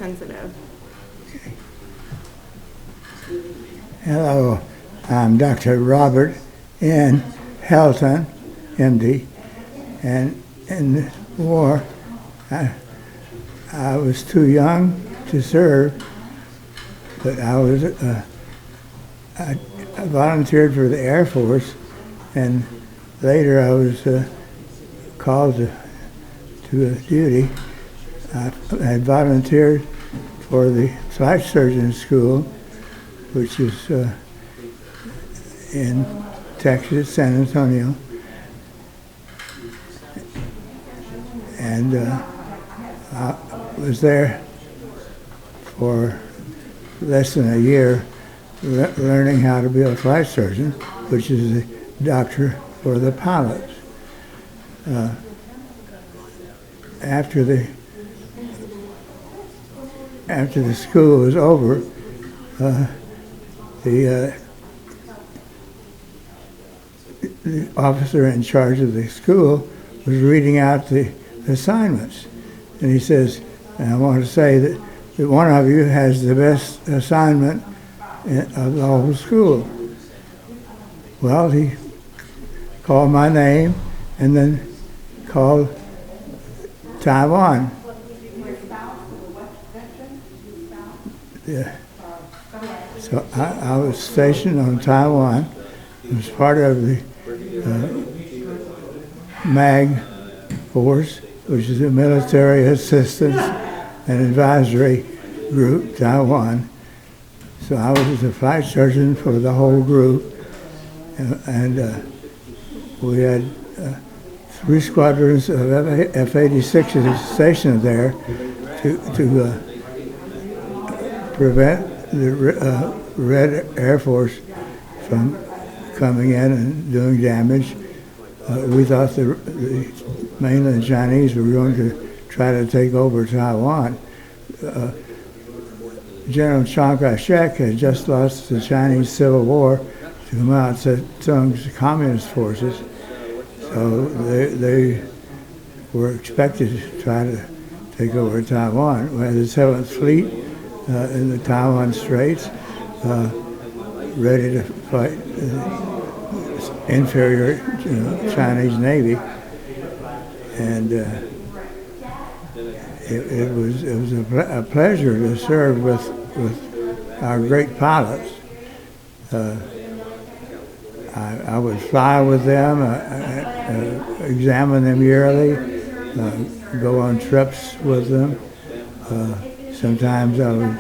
sensitive. Hello, I'm Dr. Robert N. Helton, MD, and in the war, I was too young to serve, but I volunteered for the Air Force, and later I was called to a duty. I had volunteered for the flight surgeon school, which is in Texas, San Antonio. And I was there for less than a year learning how to be a flight surgeon, which is the doctor for the pilots. After the school was over, the officer in charge of the school was reading out the assignments. And he says, and I want to say that one of you has the best assignment of the whole school. Well, he called my name and then called Taiwan. Yeah. So I was stationed on Taiwan. It was part of the MAG force, which is the Military Assistance and Advisory Group, Taiwan. So I was the flight surgeon for the whole group, and we had 3 squadrons of F-86s stationed there to prevent the Red Air Force from coming in and doing damage. We thought the mainland Chinese were going to try to take over Taiwan. General Chiang Kai-shek had just lost the Chinese Civil War to Mao Zedong's communist forces, so they were expected to try to take over Taiwan. We had the 7th Fleet in the Taiwan Straits, ready to fight inferior Chinese Navy, and it was a pleasure to serve with our great pilots. I would fly with them, examine them yearly, go on trips with them. Sometimes I would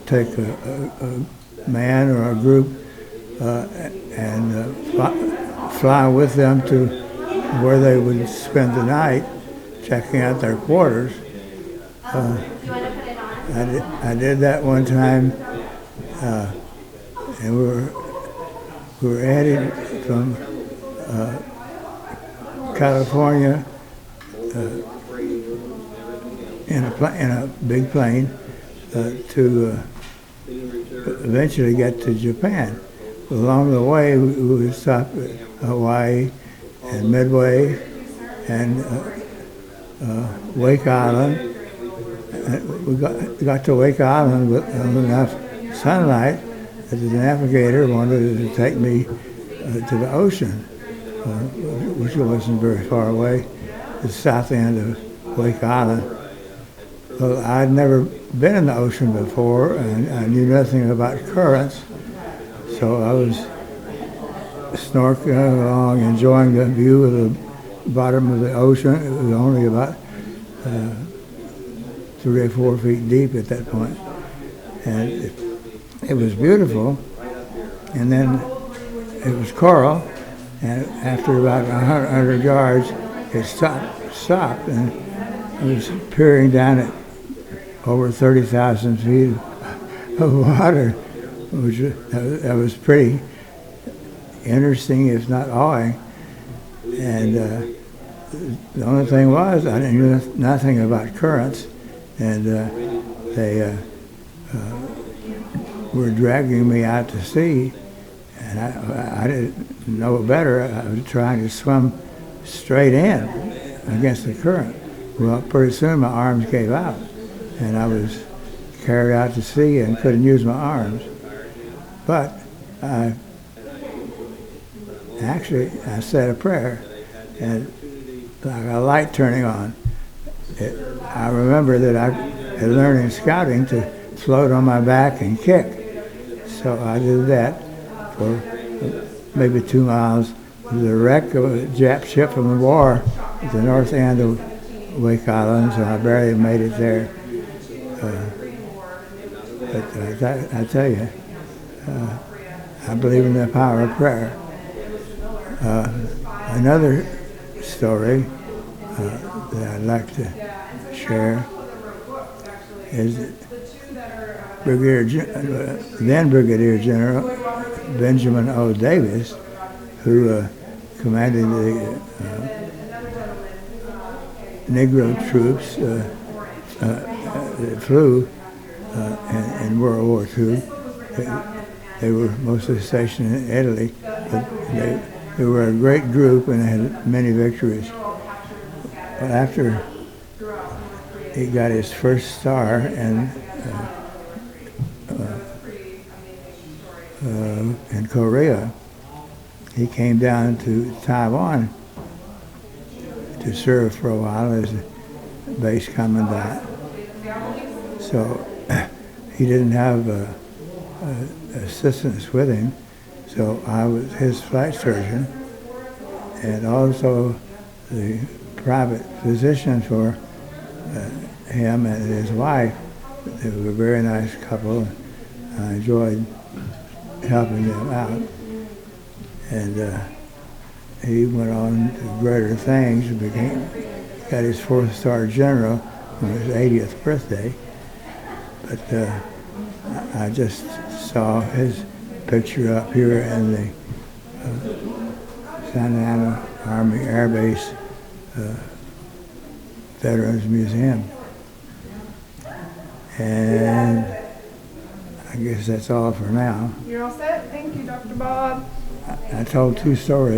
take a man or a group and fly with them to where they would spend the night, checking out their quarters. I did that one time, and we were headed from California in a big plane to eventually get to Japan. Along the way, we would stop at Hawaii and Midway and Wake Island. We got to Wake Island with enough sunlight that the navigator wanted to take me to the ocean, which wasn't very far away, the south end of Wake Island. Well, I'd never been in the ocean before, and I knew nothing about currents, so I was snorkeling along, enjoying the view of the bottom of the ocean. It was only about 3 or 4 feet deep at that point, and it was beautiful. And then it was coral, and after about 100 yards, it stopped, and I was peering down at over 30,000 feet of water, which that was pretty interesting, if not awing. And the only thing was, I knew nothing about currents, and they were dragging me out to sea, and I didn't know better. I was trying to swim straight in against the current. Well, pretty soon my arms gave out, and I was carried out to sea and couldn't use my arms. But I said a prayer, and like a light turning on. I remember that I had learned in scouting to float on my back and kick. So I did that for maybe 2 miles. There was a wreck of a Jap ship from the war at the north end of Wake Island, so I barely made it there. But I tell you, I believe in the power of prayer. Another story that I'd like to share is then Brigadier General Benjamin O. Davis, who commanded the Negro troops that flew in World War II. They were mostly stationed in Italy, but they were a great group and they had many victories. But after he got his first star in Korea, he came down to Taiwan to serve for a while as a base commandant. So he didn't have assistants with him, so I was his flight surgeon and also the private physician for him and his wife. They were a very nice couple. I enjoyed helping them out. And he went on to greater things. Got his 4-star general on his 80th birthday. But I just saw his picture up here in the Santa Ana Army Air Base Veterans Museum. And I guess that's all for now. You're all set. Thank you, Dr. Bob. I told 2 stories.